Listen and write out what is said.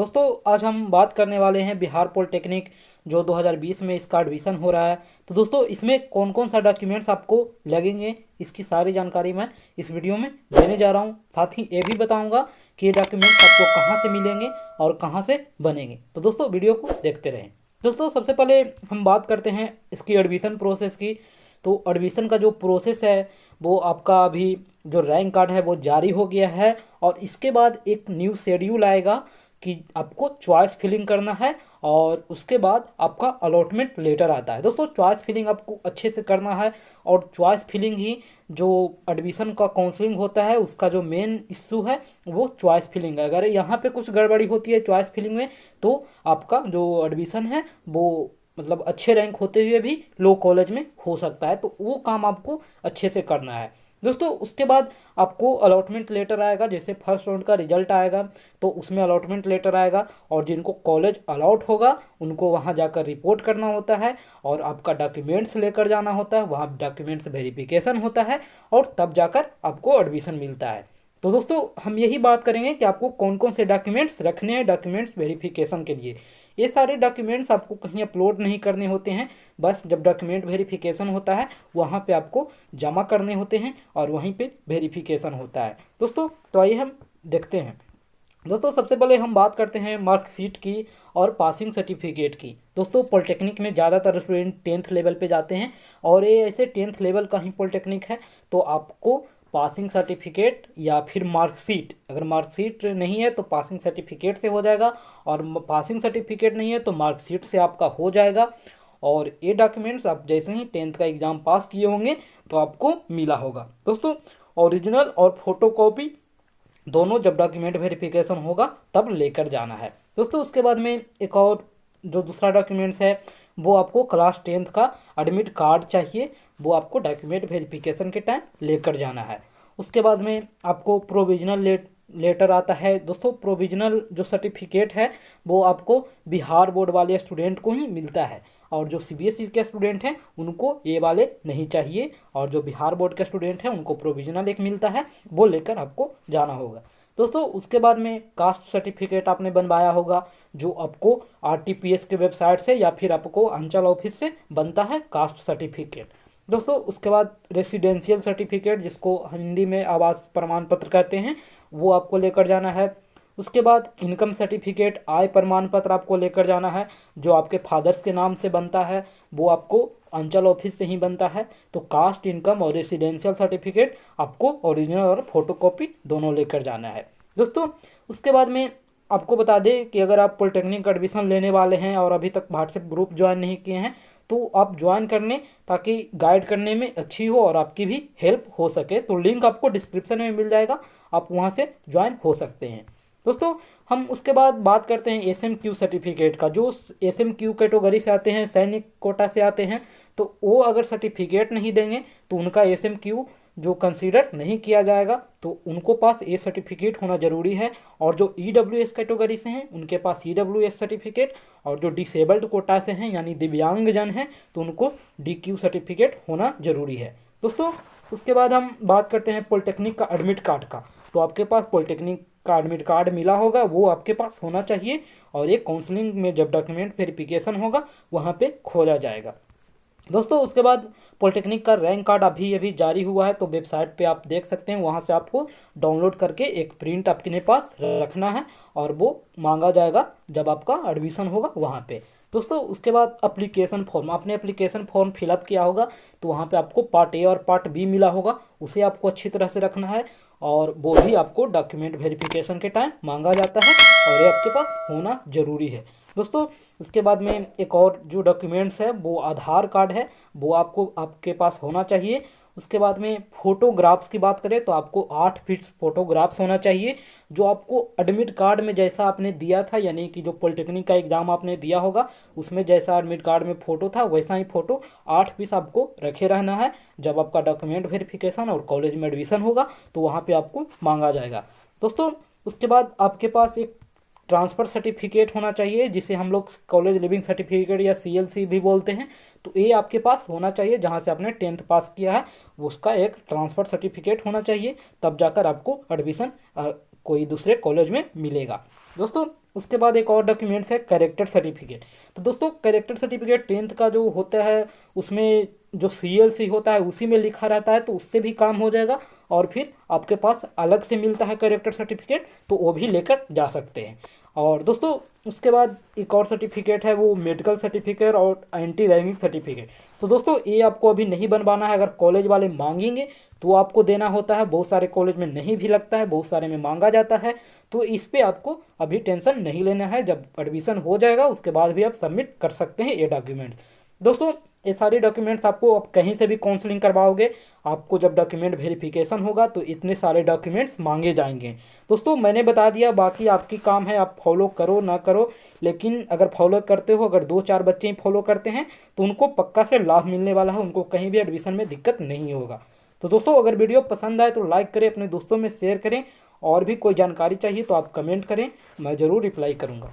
दोस्तों आज हम बात करने वाले हैं बिहार पॉलिटेक्निक जो 2020 में इसका एडमिशन हो रहा है। तो दोस्तों इसमें कौन कौन सा डॉक्यूमेंट्स आपको लगेंगे इसकी सारी जानकारी मैं इस वीडियो में देने जा रहा हूं। साथ ही ये भी बताऊंगा कि ये डॉक्यूमेंट्स आपको कहां से मिलेंगे और कहां से बनेंगे। तो दोस्तों वीडियो को देखते रहें। दोस्तों सबसे पहले हम बात करते हैं इसकी एडमिशन प्रोसेस की। तो एडमिशन का जो प्रोसेस है वो आपका अभी जो रैंक कार्ड है वो जारी हो गया है और इसके बाद एक न्यू शेड्यूल आएगा कि आपको चॉइस फिलिंग करना है और उसके बाद आपका अलॉटमेंट लेटर आता है। दोस्तों चॉइस फिलिंग आपको अच्छे से करना है और चॉइस फिलिंग ही जो एडमिशन का काउंसलिंग होता है उसका जो मेन इश्यू है वो चॉइस फिलिंग है। अगर यहाँ पे कुछ गड़बड़ी होती है चॉइस फिलिंग में तो आपका जो एडमिशन है वो मतलब अच्छे रैंक होते हुए भी लो कॉलेज में हो सकता है। तो वो काम आपको अच्छे से करना है। दोस्तों उसके बाद आपको अलॉटमेंट लेटर आएगा। जैसे फर्स्ट राउंड का रिजल्ट आएगा तो उसमें अलॉटमेंट लेटर आएगा और जिनको कॉलेज अलॉट होगा उनको वहां जाकर रिपोर्ट करना होता है और आपका डॉक्यूमेंट्स लेकर जाना होता है। वहां डॉक्यूमेंट्स वेरिफिकेशन होता है और तब जाकर आपको एडमिशन मिलता है। तो दोस्तों हम यही बात करेंगे कि आपको कौन कौन से डॉक्यूमेंट्स रखने हैं डॉक्यूमेंट्स वेरिफिकेशन के लिए। ये सारे डॉक्यूमेंट्स आपको कहीं अपलोड नहीं करने होते हैं। बस जब डॉक्यूमेंट वेरिफिकेशन होता है वहाँ पे आपको जमा करने होते हैं और वहीं पे वेरिफिकेशन होता है। दोस्तों तो आइए हम देखते हैं। दोस्तों सबसे पहले हम बात करते हैं मार्कशीट की और पासिंग सर्टिफिकेट की। दोस्तों पॉलिटेक्निक में ज़्यादातर स्टूडेंट 10th लेवल पे जाते हैं और ये ऐसे 10th लेवल का ही पॉलिटेक्निक है। तो आपको पासिंग सर्टिफिकेट या फिर मार्कशीट, अगर मार्कशीट नहीं है तो पासिंग सर्टिफिकेट से हो जाएगा और पासिंग सर्टिफिकेट नहीं है तो मार्कशीट से आपका हो जाएगा। और ये डॉक्यूमेंट्स आप जैसे ही 10th का एग्ज़ाम पास किए होंगे तो आपको मिला होगा। दोस्तों ओरिजिनल और फोटोकॉपी दोनों जब डॉक्यूमेंट वेरिफिकेशन होगा तब लेकर जाना है। दोस्तों उसके बाद में एक और जो दूसरा डॉक्यूमेंट्स है वो आपको क्लास 10th का एडमिट कार्ड चाहिए। वो आपको डॉक्यूमेंट वेरिफिकेशन के टाइम लेकर जाना है। उसके बाद में आपको प्रोविजनल लेटर आता है। दोस्तों प्रोविजनल जो सर्टिफिकेट है वो आपको बिहार बोर्ड वाले स्टूडेंट को ही मिलता है और जो सीबीएसई के स्टूडेंट हैं उनको ये वाले नहीं चाहिए और जो बिहार बोर्ड के स्टूडेंट हैं उनको प्रोविजनल एक मिलता है, वो लेकर आपको जाना होगा। दोस्तों उसके बाद में कास्ट सर्टिफिकेट आपने बनवाया होगा जो आपको आरटीपीएस के वेबसाइट से या फिर आपको अंचल ऑफिस से बनता है कास्ट सर्टिफिकेट। दोस्तों उसके बाद रेसिडेंशियल सर्टिफिकेट जिसको हिंदी में आवास प्रमाण पत्र कहते हैं वो आपको लेकर जाना है। उसके बाद इनकम सर्टिफिकेट आय प्रमाण पत्र आपको लेकर जाना है जो आपके फादर्स के नाम से बनता है, वो आपको अंचल ऑफिस से ही बनता है। तो कास्ट इनकम और रेसिडेंशियल सर्टिफिकेट आपको ओरिजिनल और फोटोकॉपी दोनों लेकर जाना है। दोस्तों उसके बाद में आपको बता दें कि अगर आप पॉलिटेक्निक का एडमिशन लेने वाले हैं और अभी तक व्हाट्सएप ग्रुप ज्वाइन नहीं किए हैं तो आप ज्वाइन करने ताकि गाइड करने में अच्छी हो और आपकी भी हेल्प हो सके। तो लिंक आपको डिस्क्रिप्शन में मिल जाएगा, आप वहाँ से ज्वाइन हो सकते हैं। दोस्तों हम उसके बाद बात करते हैं एसएमक्यू सर्टिफिकेट का। जो एसएमक्यू कैटेगरी से आते हैं, सैनिक कोटा से आते हैं, तो वो अगर सर्टिफिकेट नहीं देंगे तो उनका एसएमक्यू जो कंसीडर नहीं किया जाएगा। तो उनको पास ये सर्टिफिकेट होना ज़रूरी है। और जो ईडब्ल्यूएस कैटेगरी से हैं उनके पास ईडब्ल्यूएस सर्टिफिकेट और जो डिसेबल्ड कोटा से हैं यानी दिव्यांगजन हैं तो उनको डीक्यू सर्टिफिकेट होना ज़रूरी है। दोस्तों उसके बाद हम बात करते हैं पॉलिटेक्निक का एडमिट कार्ड का। तो आपके पास पॉलिटेक्निक का एडमिट कार्ड मिला होगा, वो आपके पास होना चाहिए और ये काउंसलिंग में जब डॉक्यूमेंट वेरिफिकेशन होगा वहाँ पे खोला जाएगा। दोस्तों उसके बाद पॉलिटेक्निक का रैंक कार्ड अभी जारी हुआ है तो वेबसाइट पे आप देख सकते हैं, वहाँ से आपको डाउनलोड करके एक प्रिंट आपके पास रखना है और वो मांगा जाएगा जब आपका एडमिशन होगा वहाँ पे। दोस्तों उसके बाद एप्लीकेशन फॉर्म, आपने एप्लीकेशन फॉर्म फिलअप किया होगा तो वहाँ पे आपको पार्ट ए और पार्ट बी मिला होगा, उसे आपको अच्छी तरह से रखना है और वो भी आपको डॉक्यूमेंट वेरिफिकेशन के टाइम मांगा जाता है और ये आपके पास होना ज़रूरी है। दोस्तों उसके बाद में एक और जो डॉक्यूमेंट्स है वो आधार कार्ड है, वो आपको आपके पास होना चाहिए। उसके बाद में फ़ोटोग्राफ्स की बात करें तो आपको 8 फीट फ़ोटोग्राफ्स होना चाहिए जो आपको एडमिट कार्ड में जैसा आपने दिया था, यानी कि जो पॉलिटेक्निक का एग्ज़ाम आपने दिया होगा उसमें जैसा एडमिट कार्ड में फ़ोटो था वैसा ही फ़ोटो 8 पीस आपको रखे रहना है। जब आपका डॉक्यूमेंट वेरिफिकेशन और कॉलेज में एडमिशन होगा तो वहाँ पर आपको मांगा जाएगा। दोस्तों उसके बाद आपके पास एक ट्रांसफ़र सर्टिफिकेट होना चाहिए जिसे हम लोग कॉलेज लिविंग सर्टिफिकेट या सीएलसी भी बोलते हैं। तो ये आपके पास होना चाहिए, जहाँ से आपने 10th पास किया है उसका एक ट्रांसफ़र सर्टिफिकेट होना चाहिए, तब जाकर आपको एडमिशन कोई दूसरे कॉलेज में मिलेगा। दोस्तों उसके बाद एक और डॉक्यूमेंट्स है कैरेक्टर सर्टिफिकेट। तो दोस्तों कैरेक्टर सर्टिफिकेट 10th का जो होता है उसमें जो CLC होता है उसी में लिखा रहता है, तो उससे भी काम हो जाएगा। और फिर आपके पास अलग से मिलता है कैरेक्टर सर्टिफिकेट, तो वो भी लेकर जा सकते हैं। और दोस्तों उसके बाद एक और सर्टिफिकेट है, वो मेडिकल सर्टिफिकेट और एंटी रैगिंग सर्टिफिकेट। तो दोस्तों ये आपको अभी नहीं बनवाना है, अगर कॉलेज वाले मांगेंगे तो आपको देना होता है। बहुत सारे कॉलेज में नहीं भी लगता है, बहुत सारे में मांगा जाता है, तो इस पे आपको अभी टेंशन नहीं लेना है। जब एडमिशन हो जाएगा उसके बाद भी आप सबमिट कर सकते हैं ये डॉक्यूमेंट्स। दोस्तों ये सारे डॉक्यूमेंट्स आपको आप कहीं से भी काउंसलिंग करवाओगे, आपको जब डॉक्यूमेंट वेरिफिकेशन होगा तो इतने सारे डॉक्यूमेंट्स मांगे जाएंगे। दोस्तों मैंने बता दिया, बाकी आपकी काम है, आप फॉलो करो ना करो, लेकिन अगर फॉलो करते हो, अगर 2-4 बच्चे ही फॉलो करते हैं तो उनको पक्का से लाभ मिलने वाला है, उनको कहीं भी एडमिशन में दिक्कत नहीं होगा। तो दोस्तों अगर वीडियो पसंद आए तो लाइक करें, अपने दोस्तों में शेयर करें, और भी कोई जानकारी चाहिए तो आप कमेंट करें, मैं ज़रूर रिप्लाई करूँगा।